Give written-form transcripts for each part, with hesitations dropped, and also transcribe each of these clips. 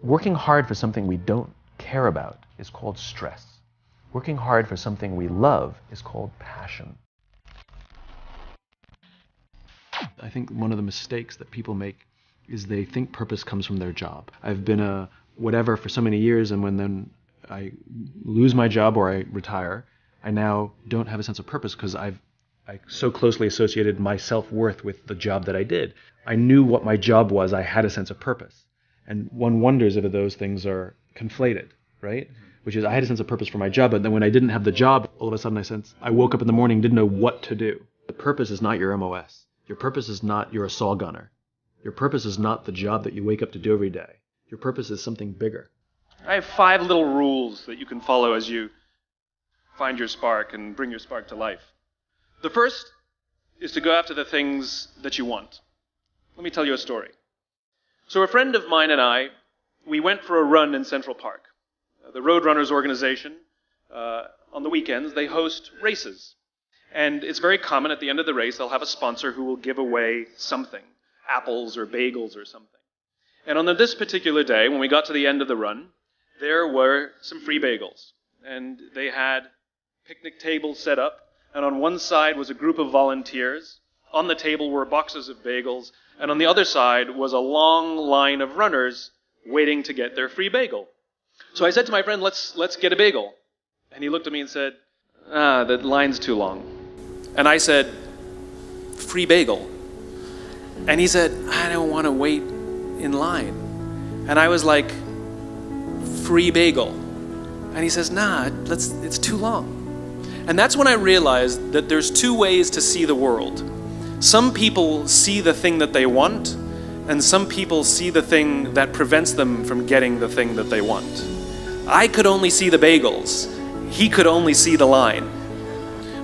Working hard for something we don't care about is called stress. Working hard for something we love is called passion. I think one of the mistakes that people make is they think purpose comes from their job. I've been a whatever for so many years, and when then I lose my job or I retire, I now don't have a sense of purpose because I so closely associated my self-worth with the job that I did. I knew what my job was. I had a sense of purpose. And one wonders if those things are conflated, right? Which is I had a sense of purpose for my job, but then when I didn't have the job, all of a sudden I woke up in the morning, didn't know what to do. The purpose is not your MOS. Your purpose is not you're a saw gunner. Your purpose is not the job that you wake up to do every day. Your purpose is something bigger. I have 5 little rules that you can follow as you find your spark and bring your spark to life. The first is to go after the things that you want. Let me tell you a story. So a friend of mine and I, we went for a run in Central Park. The Roadrunners organization, on the weekends, they host races. And it's very common at the end of the race, they'll have a sponsor who will give away something, apples or bagels or something. And on this particular day, when we got to the end of the run, there were some free bagels. And they had picnic tables set up, and on one side was a group of volunteers. On the table were boxes of bagels, and on the other side was a long line of runners waiting to get their free bagel. So I said to my friend, let's get a bagel. And he looked at me and said, the line's too long. And I said, free bagel. And he said, I don't want to wait in line. And I was like, free bagel. And he says, it's too long. And that's when I realized that there's 2 ways to see the world. Some people see the thing that they want, and some people see the thing that prevents them from getting the thing that they want. I could only see the bagels. He could only see the line.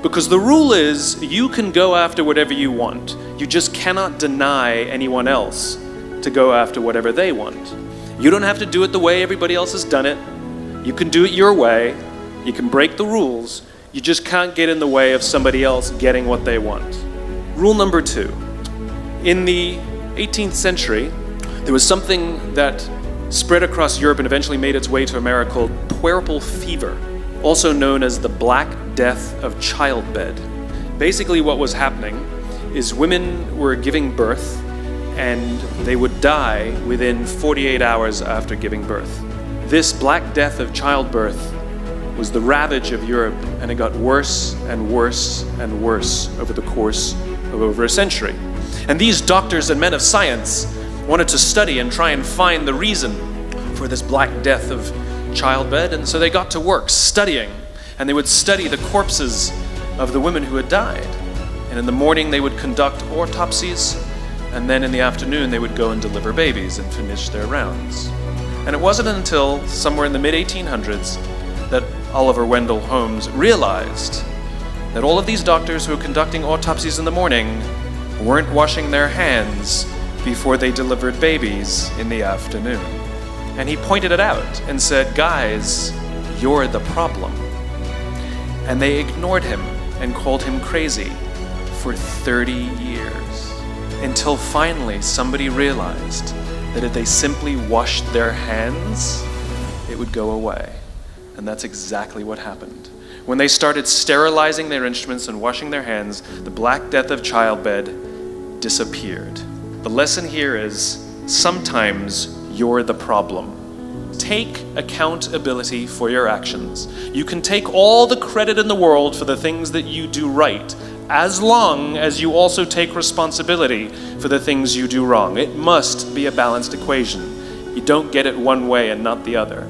Because the rule is, you can go after whatever you want. You just cannot deny anyone else to go after whatever they want. You don't have to do it the way everybody else has done it. You can do it your way. You can break the rules. You just can't get in the way of somebody else getting what they want. Rule number 2. In the 18th century, there was something that spread across Europe and eventually made its way to America called puerperal fever, also known as the Black Death of childbed. Basically what was happening is women were giving birth and they would die within 48 hours after giving birth. This Black Death of childbirth was the ravage of Europe, and it got worse and worse and worse over the course of over a century. And these doctors and men of science wanted to study and try and find the reason for this Black Death of childbed, and so they got to work studying, and they would study the corpses of the women who had died. And in the morning they would conduct autopsies, and then in the afternoon they would go and deliver babies and finish their rounds. And it wasn't until somewhere in the mid-1800s that Oliver Wendell Holmes realized that all of these doctors who were conducting autopsies in the morning weren't washing their hands before they delivered babies in the afternoon. And he pointed it out and said, guys, you're the problem. And they ignored him and called him crazy for 30 years, until finally somebody realized that if they simply washed their hands, it would go away. And that's exactly what happened. When they started sterilizing their instruments and washing their hands, the Black Death of childbed disappeared. The lesson here is, sometimes you're the problem. Take accountability for your actions. You can take all the credit in the world for the things that you do right, as long as you also take responsibility for the things you do wrong. It must be a balanced equation. You don't get it one way and not the other.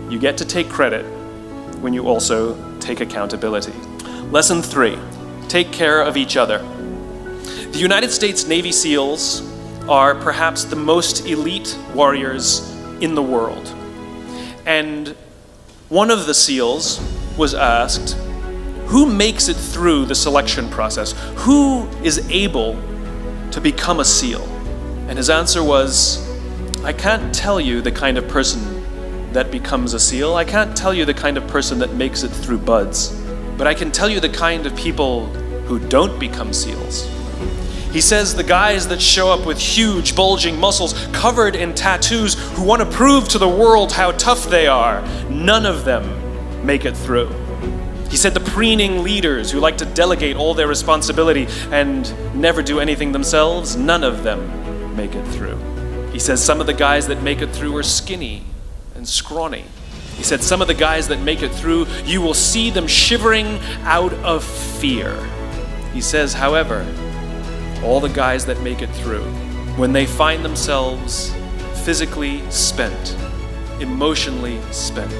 You get to take credit when you also take accountability. Lesson 3, take care of each other. The United States Navy SEALs are perhaps the most elite warriors in the world. And one of the SEALs was asked, who makes it through the selection process? Who is able to become a SEAL? And his answer was, I can't tell you the kind of person that becomes a SEAL. I can't tell you the kind of person that makes it through BUD/S, but I can tell you the kind of people who don't become SEALs. He says the guys that show up with huge, bulging muscles covered in tattoos who want to prove to the world how tough they are, none of them make it through. He said the preening leaders who like to delegate all their responsibility and never do anything themselves, none of them make it through. He says some of the guys that make it through are skinny and scrawny. He said some of the guys that make it through, you will see them shivering out of fear. He says, however, all the guys that make it through, when they find themselves physically spent, emotionally spent,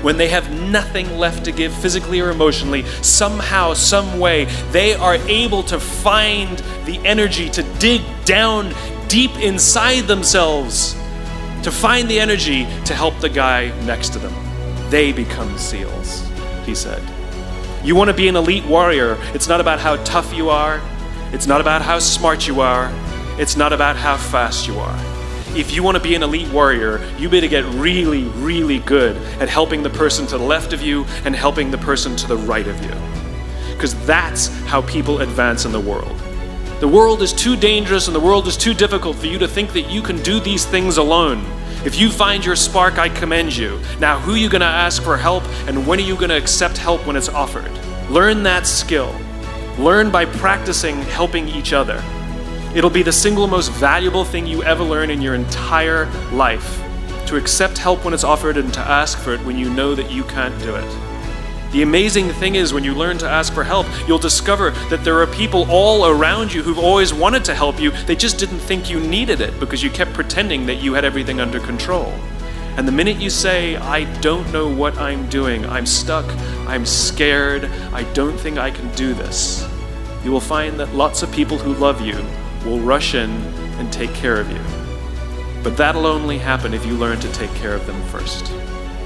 when they have nothing left to give physically or emotionally, somehow, some way, they are able to find the energy to dig down deep inside themselves, to find the energy to help the guy next to them. They become SEALs, he said. You want to be an elite warrior. It's not about how tough you are. It's not about how smart you are. It's not about how fast you are. If you want to be an elite warrior, you better get really, really good at helping the person to the left of you and helping the person to the right of you. Because that's how people advance in the world. The world is too dangerous and the world is too difficult for you to think that you can do these things alone. If you find your spark, I commend you. Now, who are you going to ask for help, and when are you going to accept help when it's offered? Learn that skill. Learn by practicing helping each other. It'll be the single most valuable thing you ever learn in your entire life, to accept help when it's offered and to ask for it when you know that you can't do it. The amazing thing is, when you learn to ask for help, you'll discover that there are people all around you who've always wanted to help you. They just didn't think you needed it because you kept pretending that you had everything under control. And the minute you say, I don't know what I'm doing, I'm stuck, I'm scared, I don't think I can do this, you will find that lots of people who love you will rush in and take care of you. But that'll only happen if you learn to take care of them first.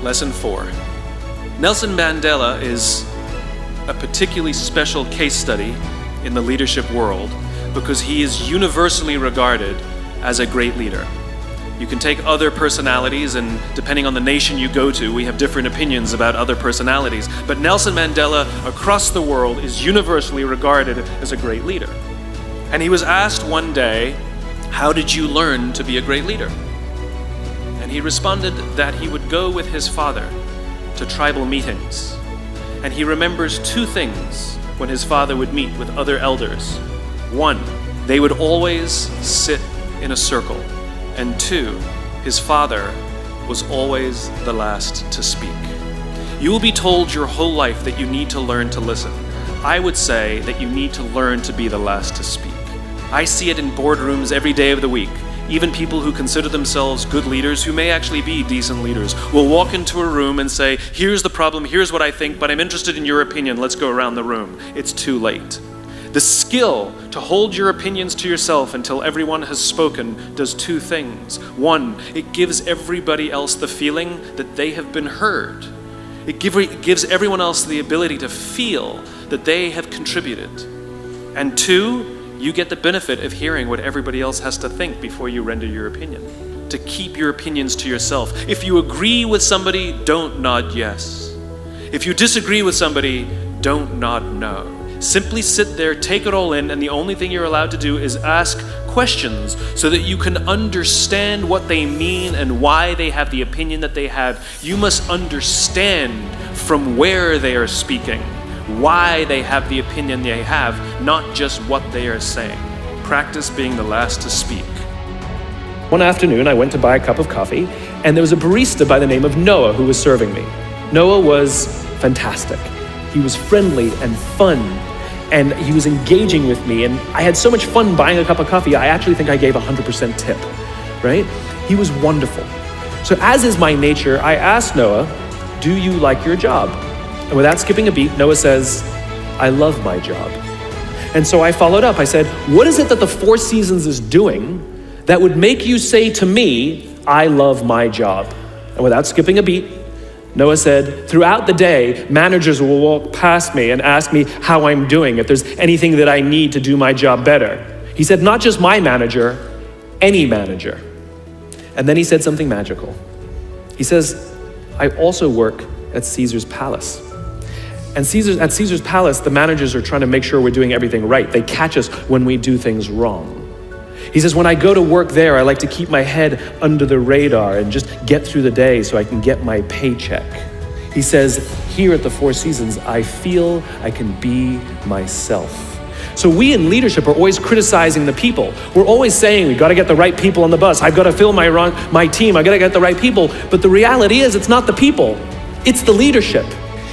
Lesson 4. Nelson Mandela is a particularly special case study in the leadership world because he is universally regarded as a great leader. You can take other personalities, and depending on the nation you go to, we have different opinions about other personalities. But Nelson Mandela across the world is universally regarded as a great leader. And he was asked one day, how did you learn to be a great leader? And he responded that he would go with his father to tribal meetings. And he remembers two things when his father would meet with other elders. One, they would always sit in a circle. And two, his father was always the last to speak. You will be told your whole life that you need to learn to listen. I would say that you need to learn to be the last to speak. I see it in boardrooms every day of the week. Even people who consider themselves good leaders, who may actually be decent leaders, will walk into a room and say, here's the problem, here's what I think, but I'm interested in your opinion, let's go around the room. It's too late. The skill to hold your opinions to yourself until everyone has spoken does two things. One, it gives everybody else the feeling that they have been heard. It gives everyone else the ability to feel that they have contributed. And two, you get the benefit of hearing what everybody else has to think before you render your opinion. To keep your opinions to yourself. If you agree with somebody, don't nod yes. If you disagree with somebody, don't nod no. Simply sit there, take it all in, and the only thing you're allowed to do is ask questions so that you can understand what they mean and why they have the opinion that they have. You must understand from where they are speaking, why they have the opinion they have, not just what they are saying. Practice being the last to speak. One afternoon, I went to buy a cup of coffee, and there was a barista by the name of Noah who was serving me. Noah was fantastic. He was friendly and fun, and he was engaging with me, and I had so much fun buying a cup of coffee, I actually think I gave 100% tip, right? He was wonderful. So as is my nature, I asked Noah, do you like your job? And without skipping a beat, Noah says, I love my job. And so I followed up. I said, what is it that the Four Seasons is doing that would make you say to me, I love my job? And without skipping a beat, Noah said, throughout the day, managers will walk past me and ask me how I'm doing, if there's anything that I need to do my job better. He said, not just my manager, any manager. And then he said something magical. He says, I also work at Caesar's palace. And at Caesar's Palace, the managers are trying to make sure we're doing everything right. They catch us when we do things wrong. He says, when I go to work there, I like to keep my head under the radar and just get through the day so I can get my paycheck. He says, here at the Four Seasons, I feel I can be myself. So we in leadership are always criticizing the people. We're always saying, we got to get the right people on the bus. I've got to fill my team. I got to get the right people. But the reality is, it's not the people. It's the leadership.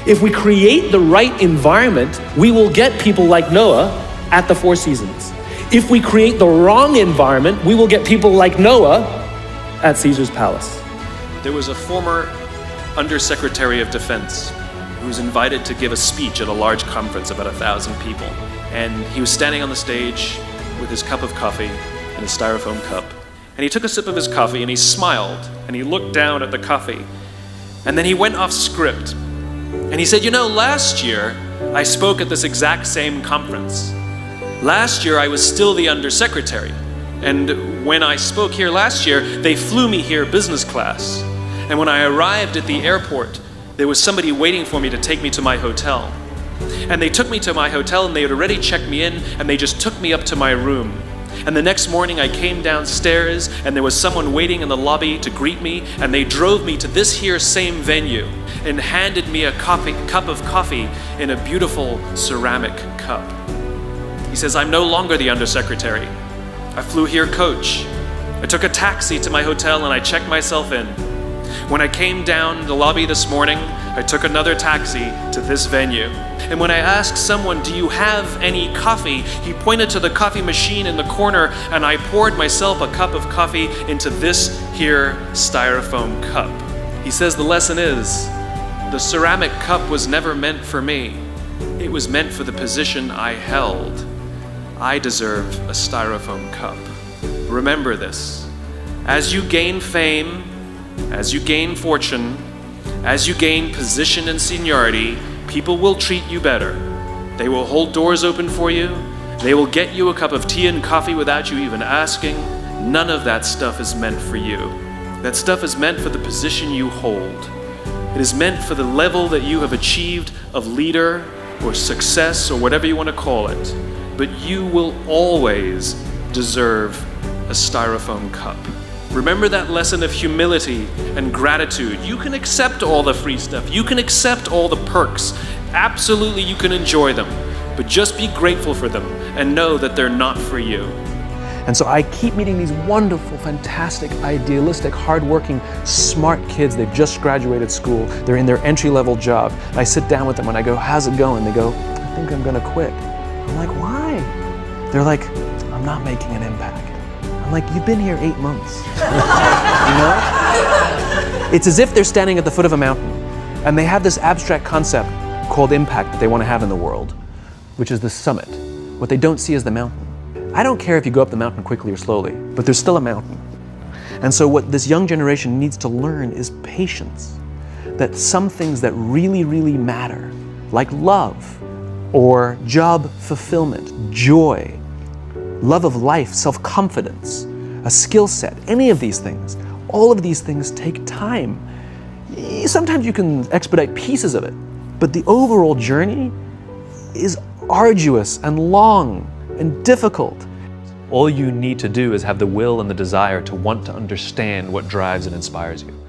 If we create the right environment, we will get people like Noah at the Four Seasons. If we create the wrong environment, we will get people like Noah at Caesar's Palace. There was a former Undersecretary of Defense who was invited to give a speech at a large conference, about 1,000 people. And he was standing on the stage with his cup of coffee and a styrofoam cup. And he took a sip of his coffee and he smiled and he looked down at the coffee. And then he went off script. And he said, last year I spoke at this exact same conference. Last year I was still the undersecretary. And when I spoke here last year, they flew me here business class. And when I arrived at the airport, there was somebody waiting for me to take me to my hotel. And they took me to my hotel and they had already checked me in and they just took me up to my room. And the next morning I came downstairs and there was someone waiting in the lobby to greet me, and they drove me to this here same venue and handed me a cup of coffee in a beautiful ceramic cup. He says, I'm no longer the undersecretary. I flew here coach. I took a taxi to my hotel and I checked myself in. When I came down the lobby this morning, I took another taxi to this venue. And when I asked someone, do you have any coffee? He pointed to the coffee machine in the corner and I poured myself a cup of coffee into this here styrofoam cup. He says the lesson is, the ceramic cup was never meant for me. It was meant for the position I held. I deserve a styrofoam cup. Remember this. As you gain fame, as you gain fortune, as you gain position and seniority, people will treat you better. They will hold doors open for you. They will get you a cup of tea and coffee without you even asking. None of that stuff is meant for you. That stuff is meant for the position you hold. It is meant for the level that you have achieved of leader or success or whatever you want to call it. But you will always deserve a styrofoam cup. Remember that lesson of humility and gratitude. You can accept all the free stuff. You can accept all the perks. Absolutely, you can enjoy them. But just be grateful for them and know that they're not for you. And so I keep meeting these wonderful, fantastic, idealistic, hardworking, smart kids. They've just graduated school. They're in their entry-level job. I sit down with them and I go, how's it going? They go, I think I'm going to quit. I'm like, why? They're like, I'm not making an impact. I'm like, you've been here 8 months. It's as if they're standing at the foot of a mountain and they have this abstract concept called impact that they want to have in the world, which is the summit. What they don't see is the mountain. I don't care if you go up the mountain quickly or slowly, but there's still a mountain. And so what this young generation needs to learn is patience. That some things that really, really matter, like love or job fulfillment, joy, love of life, self-confidence, a skill set, any of these things, all of these things take time. Sometimes you can expedite pieces of it, but the overall journey is arduous and long and difficult. All you need to do is have the will and the desire to want to understand what drives and inspires you.